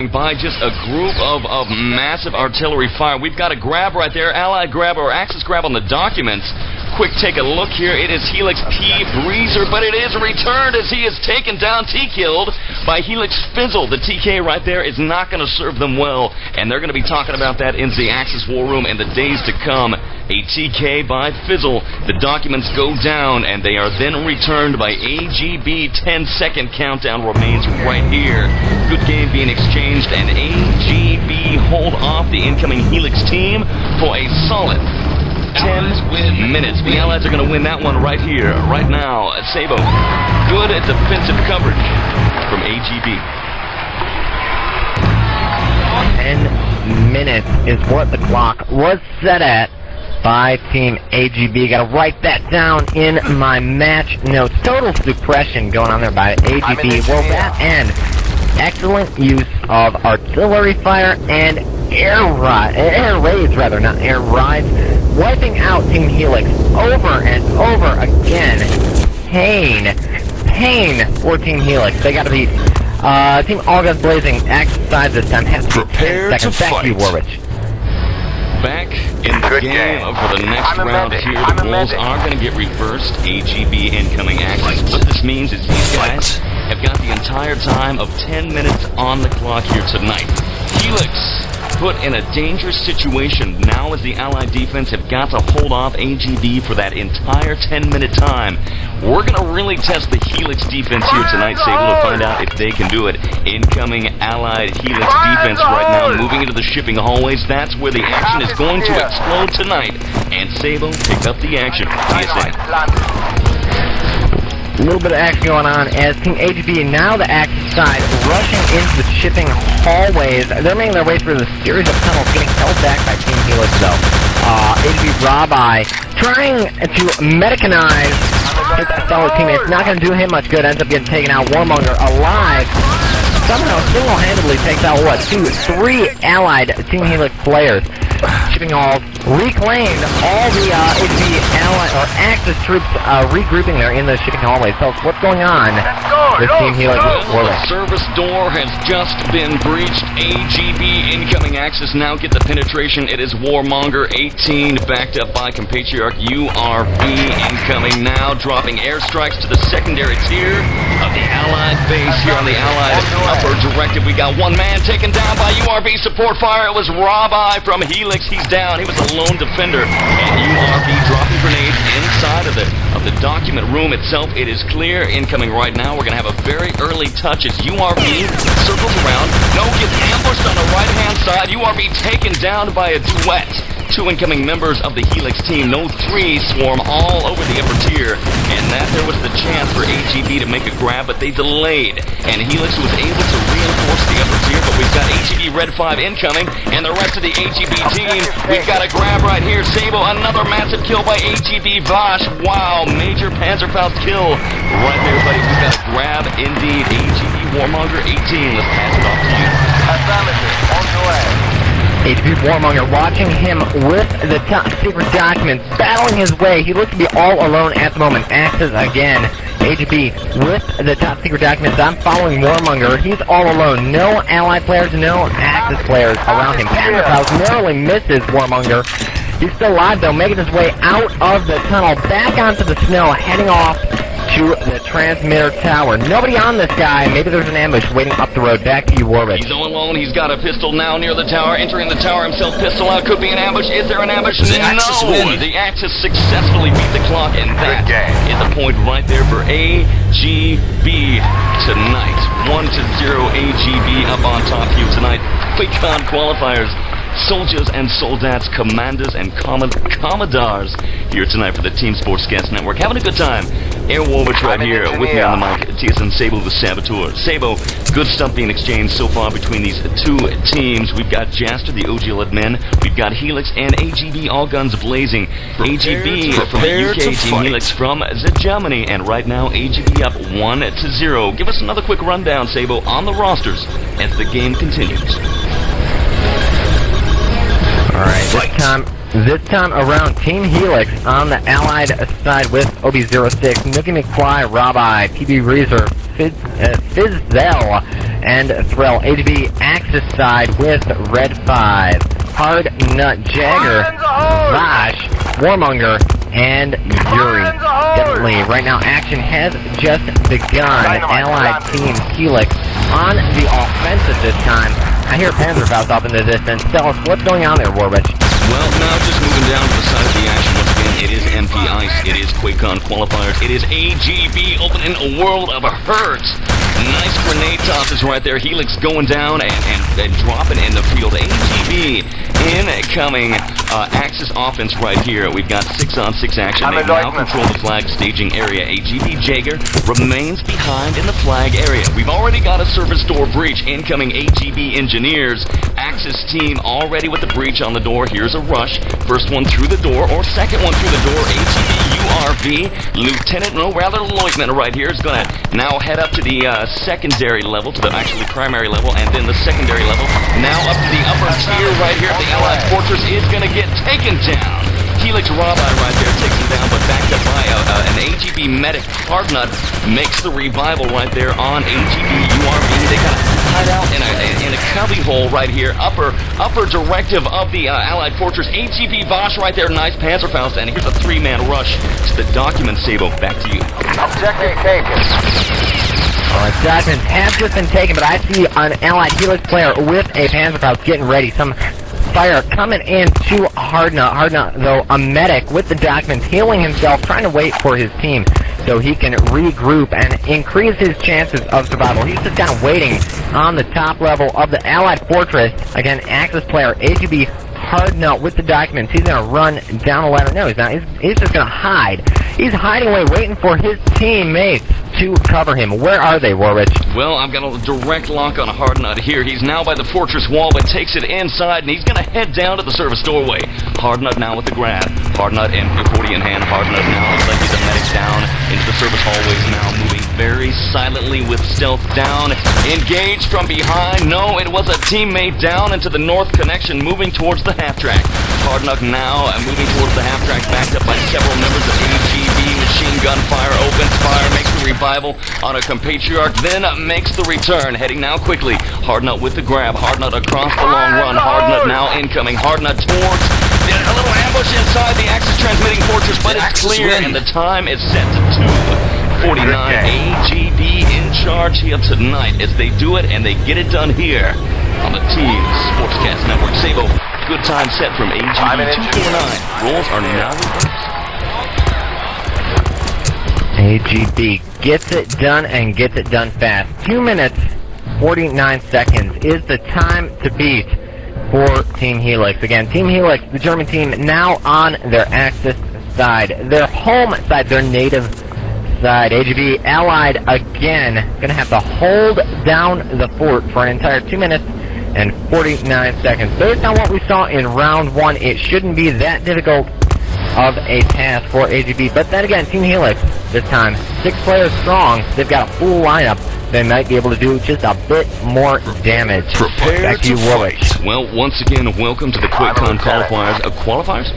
By just a group of massive artillery fire. We've got a grab right there, allied grab or axis grab on the documents. Quick take a look here. It is Helix pbreazer, but it is returned as he is taken down, T-killed by Helix Fizzle. The TK right there is not going to serve them well, and they're going to be talking about that in the Axis War Room in the days to come. A TK by Fizzle. The documents go down, and they are then returned by AGB. 10-second countdown remains right here. Good game being exchanged, and AGB hold off the incoming Helix team for a solid 10 minutes. The Allies are going to win that one right here, right now. Sabo, good defensive coverage from AGB. 10 minutes is what the clock was set at by Team AGB. Gotta write that down in my match notes. Total suppression going on there by AGB. Well, that and excellent use of artillery fire and air raids, not air rides, wiping out Team Helix over and over again. Pain for Team Helix. They gotta beat Team All Guns Blazing Axis side this time. Has to be 10 seconds. Back to you, Warwitch. Back in the game for the next round here. The roles are going to get reversed. AGB incoming Axis. What this means is these guys have got the entire time of 10 minutes on the clock here tonight. Helix put in a dangerous situation now as the Allied defense have got to hold off AGB for that entire 10-minute time. We're going to really test the Helix defense here tonight, Sable, to find out if they can do it. Incoming Allied Helix defense right now, moving into the shipping hallways. That's where the action is going to explode tonight. And Sable, pick up the action. A little bit of action going on as Team AGB, now the Axis side, rushing into the shipping hallways. They're making their way through the series of tunnels, getting held back by Team Helix, though. AGB robye trying to medicanize his fellow teammates. Not going to do him much good. Ends up getting taken out. Warmonger alive. Somehow single-handedly takes out, 2, 3 allied Team Helix players. Shipping halls reclaimed. All the AGB allied or Axis troops regrouping there in the shipping hallways. So what's going on with Team Helix? The service door has just been breached. AGB incoming Axis now get the penetration. It is Warmonger 18 backed up by compatriot URV incoming now, dropping airstrikes to the secondary tier of the Allied base here on the Allied upper directive. We got one man taken down by URV support fire. It was robye from Helix. He's down. He was a lone defender. And URV dropping grenades inside of the document room itself. It is clear. Incoming right now. We're going to have a very early touch as URV circles around. No, gets ambushed on the right-hand side. URV taken down by a duet. 2 incoming members of the Helix team. No 3 swarm all over the upper tier. And that there was the chance for AGB to make a grab, but they delayed. And Helix was able to reinforce the upper tier, but we've got AGB redfive incoming, and the rest of the AGB team. We've got a grab right here. Sabo, another massive kill by AGB Vash. Wow, major Panzerfaust kill right there, buddy. We've got a grab indeed. AGB Warmonger 18. Let's pass it off to you. Affirmative, on the way. AGB Warmonger watching him with the top secret documents, battling his way. He looks to be all alone at the moment. Axis again. AGB with the top secret documents. I'm following Warmonger. He's all alone. No allied players, no Axis players around him. Panzerfaust narrowly misses Warmonger. He's still alive though, making his way out of the tunnel, back onto the snow, heading off to the transmitter tower. Nobody on this guy. Maybe there's an ambush waiting up the road. Back to you, Warwitch. He's all alone. He's got a pistol now near the tower. Entering the tower himself. Pistol out. Could be an ambush. Is there an ambush? No. The Axis successfully beat the clock, and that is a point right there for AGB tonight. 1-0 AGB up on top here tonight. QuakeCon qualifiers. Soldiers and soldats, commanders and commodores here tonight for the Team Sportscast Network. Having a good time. Air Warwitch right here with me on the mic. TSN Sabo the Saboteur. Sabo, good stuff being exchanged so far between these 2 teams. We've got Jaster, the OG men. We've got Helix and AGB, all guns blazing. AGB from the UK, Team Helix from Germany. And right now, AGB up 1-0. Give us another quick rundown, Sabo, on the rosters as the game continues. Alright, this time around, Team Helix on the Allied side with OB06, nookiemcfly, robye, pbreazer, fizzel, and threll. AGB Axis Axis side with redfive, hardnut, jaeger, vash, warmonger, and Yuri. Definitely, right now action has just begun. Allied team Helix on the offensive this time. I hear Panzerfaust up in the distance. Tell us what's going on there, Warwitch. Well, now just moving down to the side of the action once again, it is MP Ice, it is QuakeCon Qualifiers, it is AGB opening a world of hurt. Nice grenade tosses right there. Helix going down and dropping in the field. AGB incoming Axis offense right here. We've got 6-on-6 action. They now control the flag staging area. AGB Jaeger remains behind in the flag area. We've already got a service door breach. Incoming AGB engineers. Axis team already with the breach on the door. Here's a rush. First one through the door or second one through the door. AGB URV. Lieutenant, no, rather Lieutenant right here is going to now head up to the secondary level, to the actually primary level, and then the secondary level. Now up to the upper tier right here. The Allied Fortress is going to get taken down. Helix robye right there takes him down, but backed up by an AGB medic. Hardnut makes the revival right there on AGB URV. They kind of hide out in a cubby hole right here. Upper directive of the Allied Fortress. AGB vash right there. Nice Panzerfaust, and here's a 3-man rush to the document. Sabo, back to you. Objective taken. Documents have just been taken, but I see an Allied Helix player with a Panzerfaust getting ready. Some fire coming in to Hardnut. Hardnut, though, a medic with the documents, healing himself, trying to wait for his team so he can regroup and increase his chances of survival. He's just kind of waiting on the top level of the Allied Fortress. Again, Axis player, AGB Hardnut with the documents. He's going to run down the ladder. No, he's not. He's just going to hide. He's hiding away, waiting for his teammates to cover him. Where are they, Warwitch? Well, I've got a direct lock on Hardnut here. He's now by the fortress wall, but takes it inside, and he's going to head down to the service doorway. Hardnut now with the grab. Hardnut and 40 in hand. Hardnut now looks like he's a medic down into the service hallways now, moving very silently with stealth down. Engaged from behind. No, it was a teammate down into the north connection, moving towards the half-track. Hardnut now moving towards the half-track, backed up by several members of AGB. Machine gun fire, opens fire, makes the revival on a compatriarch, then makes the return, heading now quickly. Hardnut with the grab. Hardnut across the long run. Hardnut now incoming. Hardnut towards a little ambush inside the Axis transmitting fortress, but it's clear, and the time is set to 2:49. AGB in charge here tonight as they do it, and they get it done here on the Team Sportscast Network. Sabo, good time set from AGB 249. Roles are now reversed. AGB gets it done and gets it done fast. 2 minutes, 49 seconds is the time to beat for Team Helix. Again, Team Helix, the German team, now on their Axis side, their home side, their native side. AGB allied again, gonna have to hold down the fort for an entire 2 minutes and 49 seconds. Based on what we saw in round 1, it shouldn't be that difficult of a task for AGB. But then again, Team Helix, this time, 6 players strong. They've got a full lineup. They might be able to do just a bit more damage. Back to you, Warwitch. Well, once again, welcome to the QuakeCon Qualifiers. Qualifiers?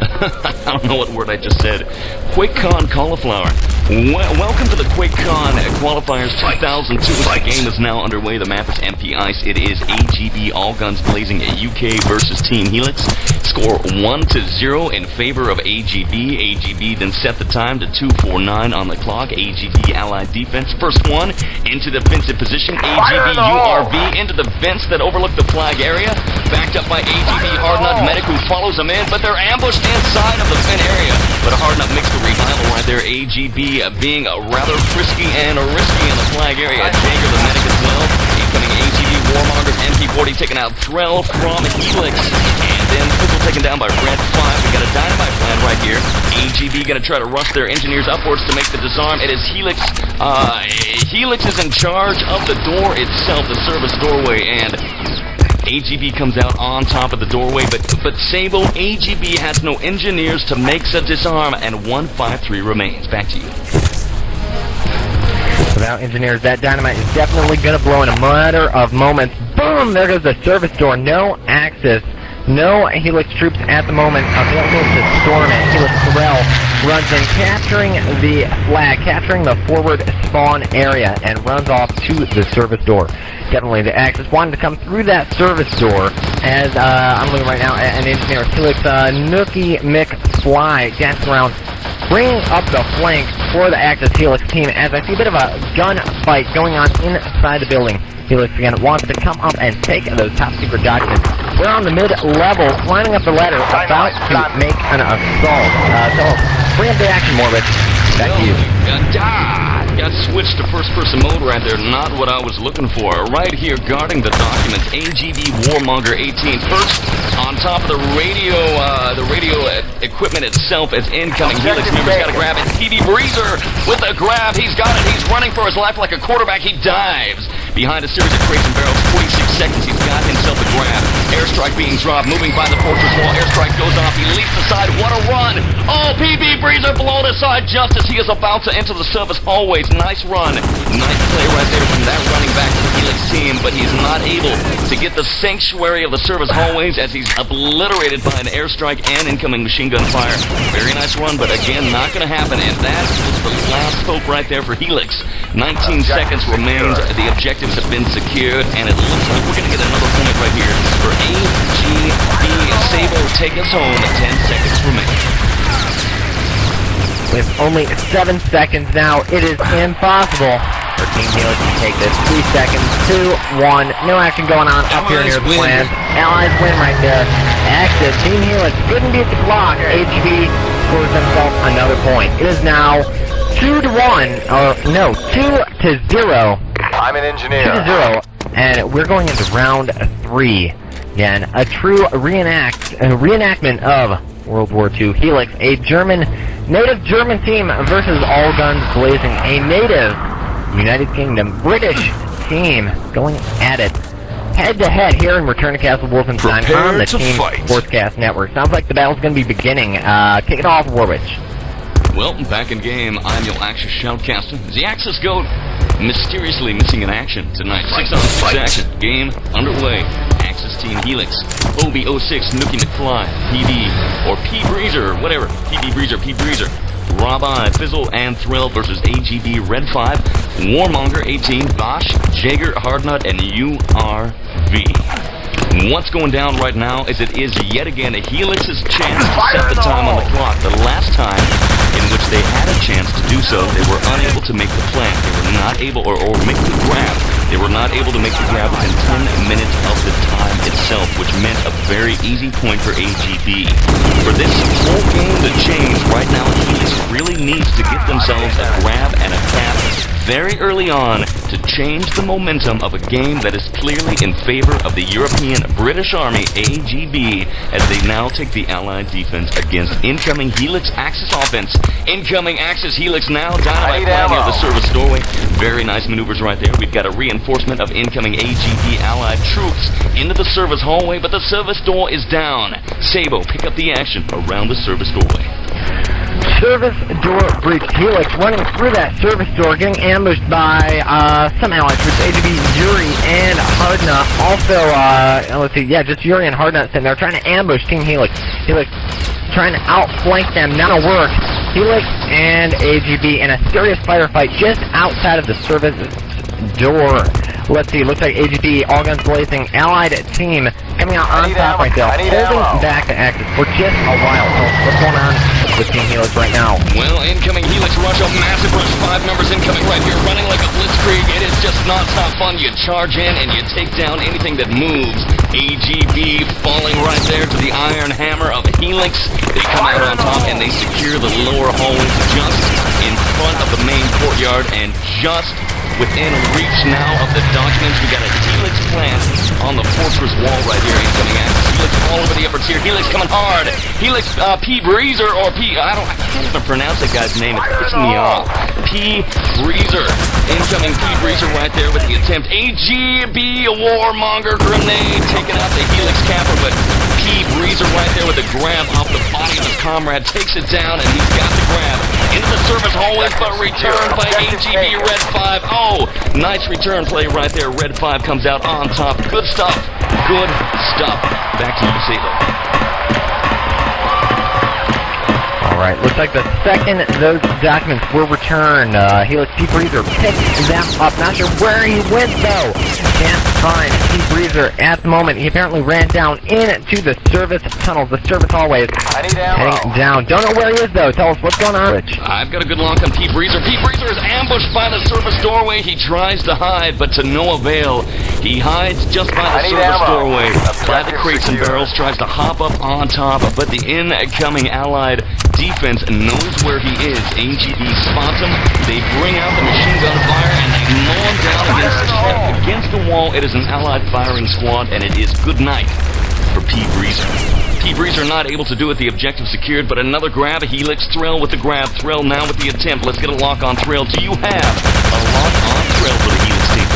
I don't know what word I just said. QuakeCon Cauliflower. Welcome to the QuakeCon Qualifiers 2002. The game is now underway. The map is MP Ice. It is AGB, all guns blazing at UK versus Team Helix. Score 1-0 in favor of AGB. AGB then set the time to 2:49 on the clock. AGB allied defense. First one into defensive position. AGB URV into the vents that overlook the flag area. Backed up by AGB Hardnut medic who follows them in, but they're ambushed inside of the vent area. But Hardnut makes the revival right there. AGB being rather frisky and risky in the flag area. Jaeger the medic as well. Incoming AGB Warmongers. MP40 taking out Threll from Helix. And then fizzel taken down by redfive. We got a dynamite plan right here. AGB gonna try to rush their engineers upwards to make the disarm. It is Helix. Helix is in charge of the door itself, the service doorway, and AGB comes out on top of the doorway, but Sabo, AGB has no engineers to make the disarm, and 153 remains. Back to you. Without engineers, that dynamite is definitely going to blow in a matter of moments. Boom! There goes the service door. No Axis. No Helix troops at the moment available to storm it. Helix threll runs in, capturing the flag, capturing the forward spawn area, and runs off to the service door. Definitely, the Axis wanted to come through that service door, as I'm looking right now at an engineer, Helix, nookiemcfly, dancing around, bringing up the flank for the Axis Helix team, as I see a bit of a gunfight going on inside the building. Helix again wants to come up and take those top secret documents. We're on the mid-level, climbing up the ladder, about to make an assault. So, bring up the action, Warwitch. Back to you. Got switched to first-person mode right there. Not what I was looking for. Right here, guarding the documents. AGB Warmonger 18. First, on top of the radio equipment itself as incoming Helix members got to grab it. pbreazer with a grab. He's got it. He's running for his life like a quarterback. He dives behind a series of crates and barrels. 46 seconds. He's got himself a grab. Airstrike being dropped. Moving by the fortress wall. Airstrike goes off. He leaps aside. What a run! Oh, pbreazer blown aside just as he is about to enter the service hallways. Nice run. Nice play right there from that running back to the Helix team, but he's not able to get the sanctuary of the service hallways as he's obliterated by an airstrike and incoming machine gun fire. Very nice run, but again, not going to happen, and that is the last hope right there for Helix. 19 seconds remains. The objectives have been secured, and it looks like we're going to get another point right here for AGB. Sabo, take us home. 10 seconds remaining. With only 7 seconds now, it is impossible for Team Helix to take this. 3 seconds, 2, 1, no action going on up here near the plans. Allies win right there. Axis, Team Helix couldn't beat the clock. AGB scores themselves another point. It is now 2-1, or no, 2-0. I'm an engineer. 2-0, and we're going into round 3. Again, a true reenactment of World War II. Helix, a native German team versus all guns blazing. A native United Kingdom British team going at it head-to-head here in Return to Castle Wolfenstein on the Team Sportscast Network. Sounds like the battle's going to be beginning. Kick it off, Warwitch. Well, back in game, I'm your Axis Shoutcaster. The Axis Goat mysteriously missing in action tonight. 6-on-6 action. Game underway. Axis Team Helix, OB06, nookiemcfly, PB, or pbreazer, whatever. pbreazer, robye, fizzel, and threll versus AGB redfive, Warmonger 18, vash, jaeger, hardnut, and URV. What's going down right now is it is yet again a Helix's chance to set the time on the clock. The last time in which they had a chance to do so, they were unable to make the plant. They were not able, or make the grab. They were not able to make the grab within 10 minutes of the time itself, which meant a very easy point for AGB. For this whole game to change right now, Helix really needs to get themselves a grab and a cap very early on to change the momentum of a game that is clearly in favor of the European British Army, AGB, as they now take the Allied defense against incoming Helix Axis offense. Incoming Axis Helix now dynamite flying near the service doorway. Very nice maneuvers right there. We've got a reinforcement of incoming AGB Allied troops into the service hallway, but the service door is down. Sabo, pick up the action around the service doorway. Service door breach. Helix running through that service door, getting ambushed by some allied troops, AGB, Yuri, and Hardnut. Also, let's see, yeah, just Yuri and Hardnut sitting there trying to ambush Team Helix. Helix trying to outflank them, not gonna work. Helix and AGB in a serious firefight just outside of the service door. Let's see, looks like AGB, all guns blazing, allied team coming out on top right there, holding back the Axis for just a while. So what's going on with Team Helix right now? Well, incoming Helix rush, a massive rush, 5 numbers incoming right here, running like a blitzkrieg. It is just non-stop fun. You charge in and you take down anything that moves. AGB falling right there to the iron hammer of Helix. They come out on top and they secure the lower hallways just in front of the main courtyard and just within reach now of the documents. We got a Helix plant on the fortress wall right here. Incoming Axis. Helix all over the upper tier. Helix coming hard. Helix pbreazer or I can't even pronounce that guy's name. It's pissing me off. pbreazer. Incoming pbreazer right there with the attempt. AGB Warmonger grenade taking out the Helix capper, but pbreazer right there with a grab off the body of his comrade takes it down, and he's got the grab into the service hallways, but returned by AGB redfive. Oh, nice return play right there. Redfive comes out on top. Good stuff. Good stuff. Back to you, Sabo. Alright, looks like the second those documents were returned, Helix pbreazer picked them up. Not sure where he went, though. Can't find pbreazer at the moment. He apparently ran down into the service tunnels, the service hallways. I need ammo. Heading down. Don't know where he is, though. Tell us what's going on, Rich. I've got a good lock on pbreazer. pbreazer is ambushed by the service doorway. He tries to hide, but to no avail. He hides just by the service doorway, by the crates and barrels, tries to hop up on top, but the incoming Allied defense knows where he is. AGB spots him. They bring out the machine gun fire, and they mow him down against the wall. It is an Allied firing squad, and it is good night for pbreazer. pbreazer not able to do it. The objective secured, but another grab. Helix, threll with the grab. Threll now with the attempt. Let's get a lock on threll. Do you have a lock on threll for the Helix team?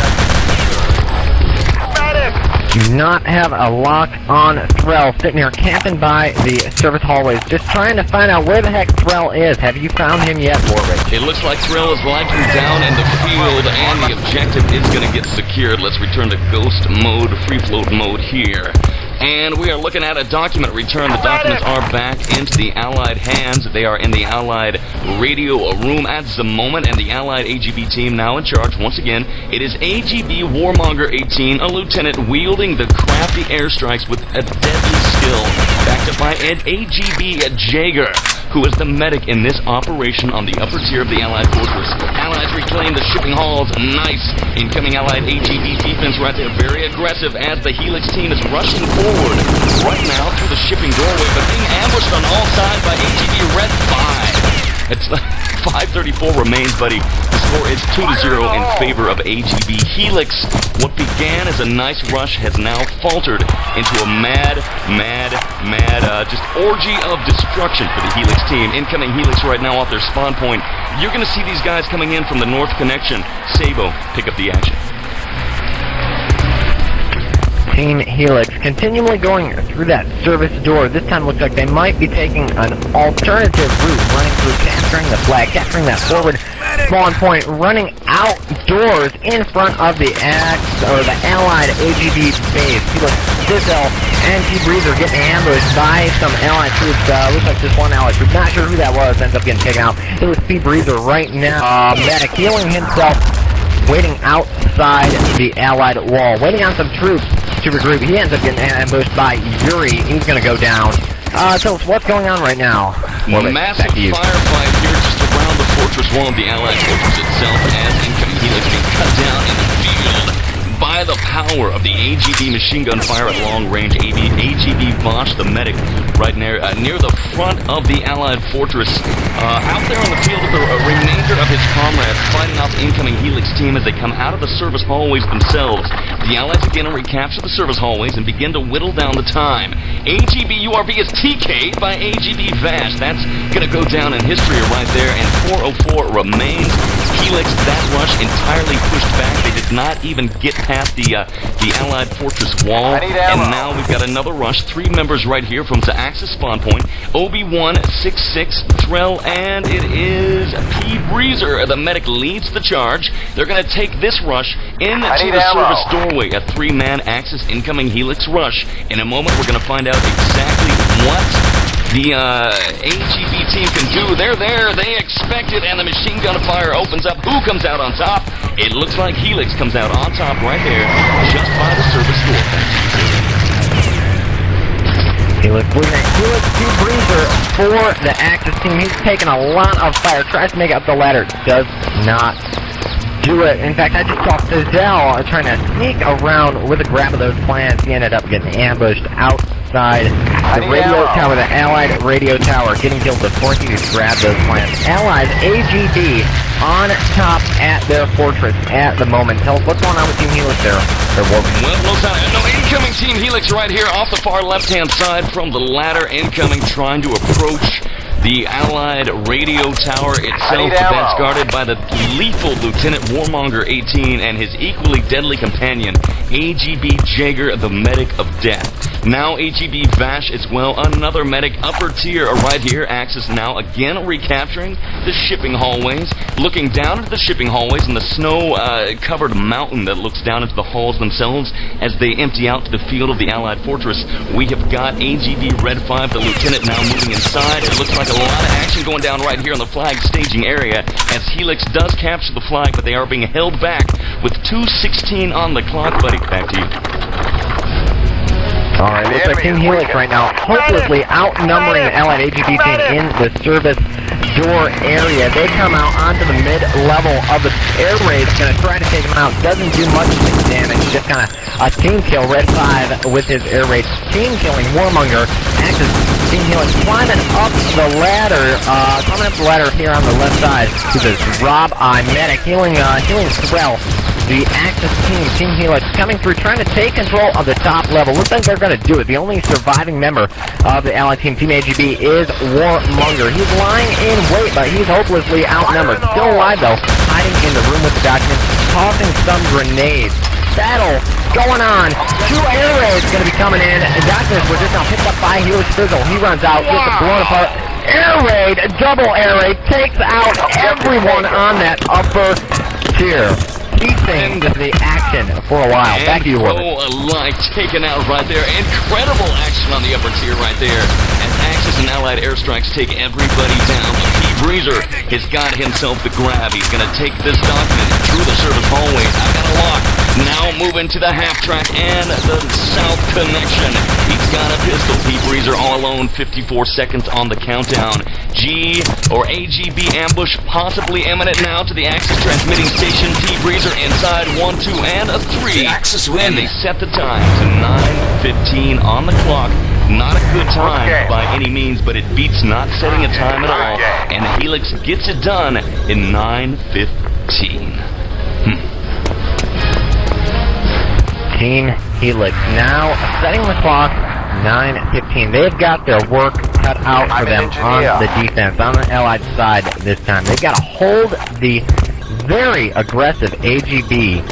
Do not have a lock on Threll, sitting here camping by the service hallways, just trying to find out where the heck Threll is. Have you found him yet, Warwitch? It looks like Threll is likely down in the field, and the objective is going to get secured. Let's return to ghost mode, free float mode here. And we are looking at a document return. The documents are back into the Allied hands. They are in the Allied radio room at the moment, and the Allied AGB team now in charge. Once again, it is AGB Warmonger 18, a lieutenant wielding the crafty airstrikes with a deadly skill, backed up by an AGB Jaeger, who is the medic in this operation on the upper tier of the Allied fortress. Allies reclaim the shipping halls. Nice. Incoming Allied AGB defense right there, very aggressive as the Helix team is rushing forward right now through the shipping doorway, but being ambushed on all sides by AGB redfive. It's 5:34 remains, buddy. The score is 2-0 in favor of AGB. Helix, what began as a nice rush, has now faltered into a mad, just orgy of destruction for the Helix team. Incoming Helix right now off their spawn point. You're going to see these guys coming in from the north connection. Sabo, pick up the action. Team Helix continually going through that service door. This time looks like they might be taking an alternative route, running through, capturing the flag, capturing that forward spawn point, running outdoors in front of the Allied AGB base. Helix, fizzel, and pbreazer getting ambushed by some Allied troops. Looks like just one Allied troop. Not sure who that was. Ends up getting taken out. It was pbreazer right now. Medic healing himself, waiting outside the Allied wall, waiting on some troops to regroup. He ends up getting ambushed by Yuri. He's going to go down. Tell us what's going on right now. Massive firefight here just around the fortress wall of the Allied fortress itself as incoming Helix being cut down in the field by the power of the AGB machine gun fire at long range. AGB Vash, the medic, right near the front of the Allied fortress, out there on the field with the remainder of his comrades, fighting off the incoming Helix team as they come out of the service hallways themselves. The Allies again recapture the service hallways and begin to whittle down the time. AGB URB is TK'd by AGB Vash. That's going to go down in history right there, and 404 remains. Helix, that rush entirely pushed back. They did not even get past the Allied fortress wall, and now we've got another rush. 3 members right here from the Axis spawn point. OB166, Threll, and it is pbreazer. The medic leads the charge. They're going to take this rush into the service doorway. A 3-man Axis incoming Helix rush. In a moment, we're going to find out exactly what the AGB team can do. They're there, they expect it, and the machine gun fire opens up. Who comes out on top? It looks like Helix comes out on top right there, just by the service door. Helix pbreazer for the Axis team. He's taking a lot of fire, tries to make it up the ladder, does not do it. In fact, I just saw fizzel trying to sneak around with a grab of those plants. He ended up getting ambushed outside the radio tower, the Allied radio tower, getting killed before he could grab those plants. Allies AGB on top at their fortress at the moment. Tell us what's going on with Team Helix there. No, incoming Team Helix right here off the far left-hand side from the ladder. Incoming, trying to approach the Allied radio tower itself, that's guarded by the lethal Lieutenant Warmonger 18 and his equally deadly companion, AGB Jaeger, the medic of death. Now AGB Vash as well, another medic, upper tier right here. Axis now again recapturing the shipping hallways, looking down into the shipping hallways and the snow-covered mountain that looks down into the halls themselves as they empty out to the field of the Allied fortress. We have got AGB redfive, the lieutenant, now moving inside. It looks like a lot of action going down right here on the flag staging area as Helix does capture the flag, but they are being held back with 2:16 on the clock, buddy. Back to you. Alright, looks like Team Helix right now hopelessly outnumbering the Allied AGB team in the service door area. They come out onto the mid-level of the air raid, going to try to take them out. Doesn't do much damage, just kind of a team kill. Redfive with his air raid, team killing Warmonger. Axis Team Helix climbing up the ladder, here on the left side to this robye medic, healing threll. The Axis team, Team Helix, coming through, trying to take control of the top level. Looks like they're going to do it. The only surviving member of the Allied team, Team AGB, is Warmonger. He's lying in wait, but he's hopelessly outnumbered. Still alive, though, hiding in the room with the documents, tossing some grenades. Battle going on. 2 air raids going to be coming in. Documents were just now picked up by Helix Fizzle. He runs out, gets it blown apart. Air raid, double air raid, takes out everyone on that upper tier. Piecing the action for a while. Back to you, Warwitch. Alike taken out right there. Incredible action on the upper tier right there. As Axis and Allied airstrikes take everybody down. pbreazer has got himself the grab. He's going to take this document through the service hallways. I've got a lock. Now moving to the half track and the south connection. He's got a pistol. pbreazer all alone. 54 seconds on the countdown. AGB ambush possibly imminent now to the Axis transmitting station. pbreazer inside 1, 2, and a 3. Axis win. And they set the time to 9:15 on the clock. Not a good time by any means, but it beats not setting a time at all. And Helix gets it done in 9:15. Team Helix now setting the clock, 9:15. They've got their work cut out for them on the defense, on the Allied side this time. They've got to hold the very aggressive AGB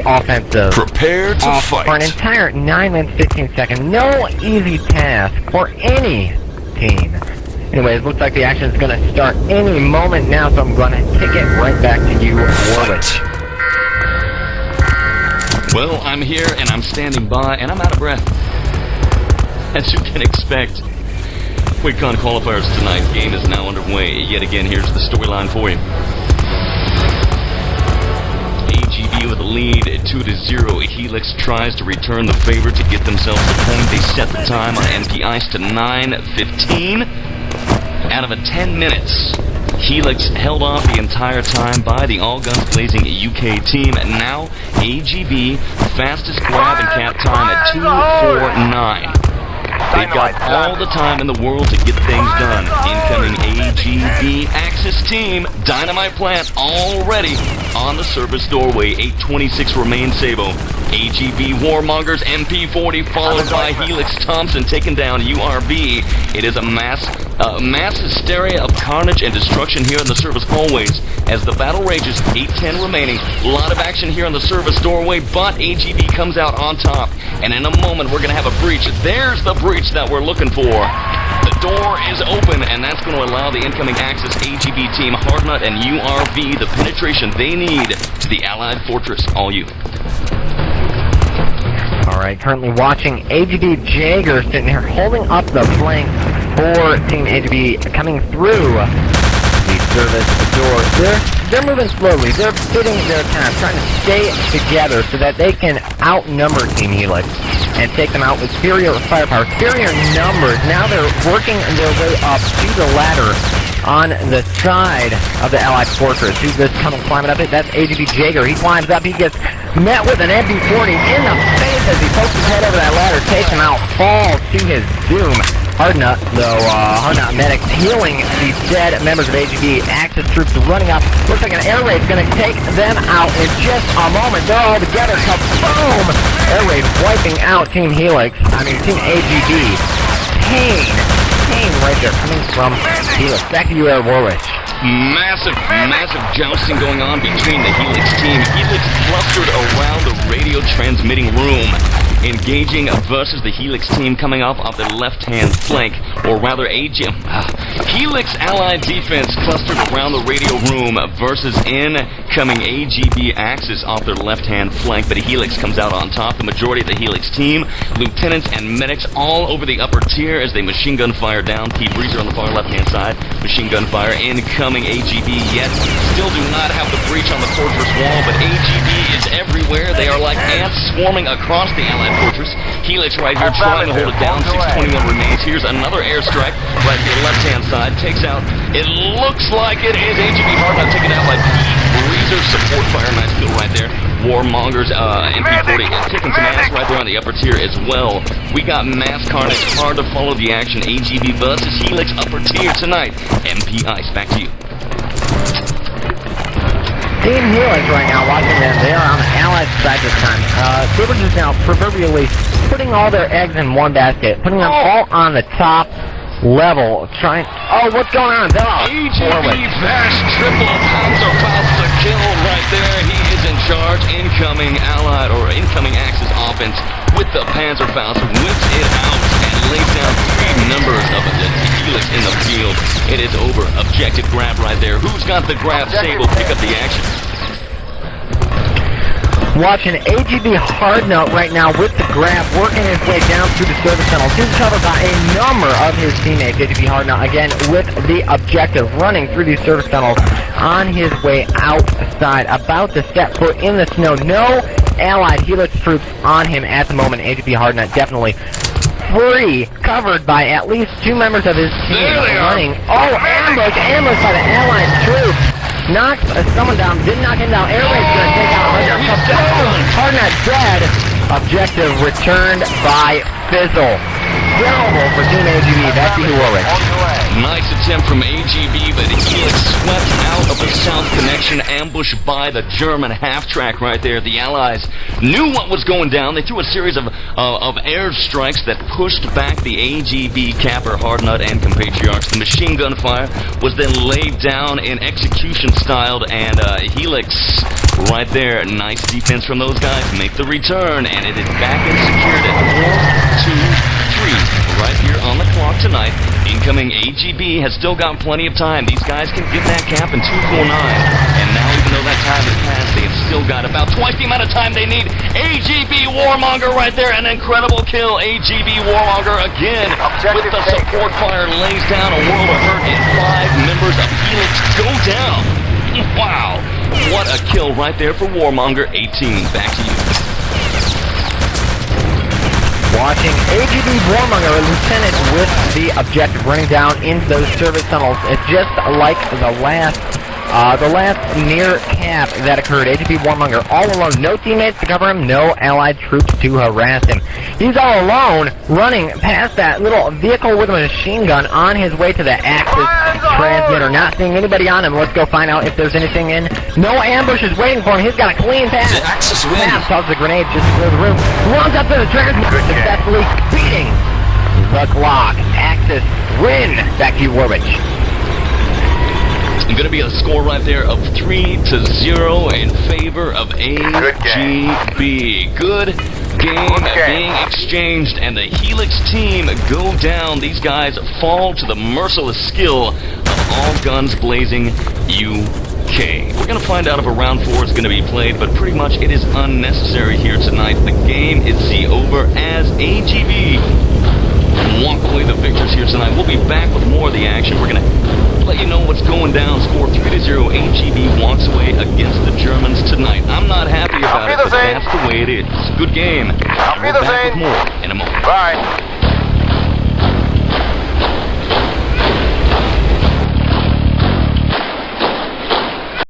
offensive Prepare to fight for an entire 9 minutes 15 seconds. No easy task for any team. Anyways, looks like the action is going to start any moment now, so I'm going to kick it right back to you, Warwitch. Well, I'm here and I'm standing by and I'm out of breath. As you can expect, QuakeCon Qualifiers tonight's game is now underway. Yet again, here's the storyline for you. AGB with a lead at 2-0. Helix tries to return the favor to get themselves a point. They set the time on NP Ice to 9:15. Out of 10 minutes, Helix held off the entire time by the all-guns blazing UK team. And now, AGB, fastest grab and cap time at 2:49. They've got all the time in the world to get things done. Incoming AGB Axis team, dynamite plant already on the service doorway. 8:26 remain Sabo. AGB Warmongers MP40 followed by Helix Thompson taking down URB. It is a mass hysteria of carnage and destruction here in the service hallways as the battle rages. 8:10 remaining. A lot of action here on the service doorway, but AGB comes out on top. And in a moment, we're going to have a breach. There's the breach that we're looking for. The door is open, and that's going to allow the incoming Axis AGB team, Hardnut and URV, the penetration they need to the Allied fortress. All you. Alright, currently watching AGB Jaeger sitting here holding up the flank for Team AGB coming through the service door. They're moving slowly. They're fitting their time, trying to stay together so that they can outnumber Team Helix and take them out with superior firepower, superior numbers. Now they're working their way up to the ladder on the side of the Allied fortress. Who's this coming climbing up it? That's AGB Jaeger. He climbs up. He gets met with an MP40 in the face as he pokes his head over that ladder, takes him out, falls to his doom. Hardnut, though, Hardnut medic healing the dead members of AGB. Axis troops running up. Looks like an air raid's going to take them out in just a moment. They're all together. Kaboom! Air raid wiping out Team Helix. Team AGB. Pain right there coming from Helix. Back to you, Warwitch. Massive jousting going on between the Helix team. Helix clustered around the radio transmitting room. engaging versus the Helix team coming off the left-hand flank, or rather Helix allied defense clustered around the radio room versus incoming AGB Axis off their left-hand flank, but Helix comes out on top. The majority of the Helix team, lieutenants and medics all over the upper tier as they machine gun fire down. pbreazer on the far left-hand side, machine gun fire. Incoming AGB yet still do not have the breach on the fortress wall, but AGB is everywhere. They are like ants swarming across the allied fortress. Helix right here trying to hold it down. 621 remains. Here's another airstrike right here, left-hand side. Takes out, it looks like it is AGB hardnut taken out by pbreazer. Support fire, nice kill right there. Warmonger's MP40 taking some ass right there on the upper tier as well. We got mass carnage, hard to follow the action. AGB versus Helix upper tier tonight. MP Ice, back to you. Team Helix right now, watching them. They are on the Allied side this time. Sabers is now proverbially putting all their eggs in one basket, putting them all on the top level, trying... Oh, what's going on? AGB vash triple Panzer Faust kill right there. He is in charge. Incoming Allied or incoming Axis offense with the Panzer Faust whips it out and lays down 3 members of the Helix in the field. It is over. Objective grab right there. Who's got the grab? Sabo pick up the action. Watching AGB hardnut right now with the grab, working his way down through the service tunnels. He's covered by a number of his teammates. AGB hardnut again with the objective, running through these service tunnels on his way outside, about to step foot in the snow. No allied Helix troops on him at the moment. AGB hardnut definitely free, covered by at least 2 members of his team running. Oh, ambush by the allied troops. Knocks someone down, didn't knock him down. Air raid's gonna take out hardnut dead. Objective returned by Fizzle. Terrible for Team AGB. Back to you, Warwitch. Nice attempt from AGB, but Helix swept out of the south connection, ambushed by the German half-track right there. The Allies knew what was going down. They threw a series of airstrikes that pushed back the AGB capper, hardnut, and compatriots. The machine gun fire was then laid down in execution-styled, and Helix right there. Nice defense from those guys. Make the return, and it is back and secured at 4, 2, 3. Right here on the clock tonight. Incoming AGB has still got plenty of time. These guys can get that cap in 249. And now, even though that time has passed, they have still got about twice the amount of time they need. AGB Warmonger right there. An incredible kill. AGB Warmonger again with the support fire. Lays down a world of hurt, and 5 members of Helix go down. Wow. What a kill right there for Warmonger. 18. Back to you. Watching AGB Warmonger, a lieutenant with the objective, running down into those service tunnels. It's just like the last near cap that occurred. AGB Warmonger all alone, no teammates to cover him, no allied troops to harass him. He's all alone, running past that little vehicle with a machine gun on his way to the Axis transmitter. Not seeing anybody on him. Let's go find out if there's anything in. No ambush is waiting for him. He's got a clean pass. The Axis win. Tosses a grenade just to clear the room. Runs up to the transmitter, successfully beating the clock. Axis win. Back to you, Warwitch. Going to be a score right there of 3-0 in favor of AGB. Good game being exchanged, and the Helix team go down. These guys fall to the merciless skill of all guns blazing UK. We're going to find out if a round 4 is going to be played, but pretty much it is unnecessary here tonight. The game is over as AGB walk away the victors here tonight. We'll be back with more of the action. We're going to let you know what's going down. Score 3-0. AGB walks away against the Germans tonight. I'm not happy about it, but that's the way it is. Good game. We're back with more in a moment. Bye.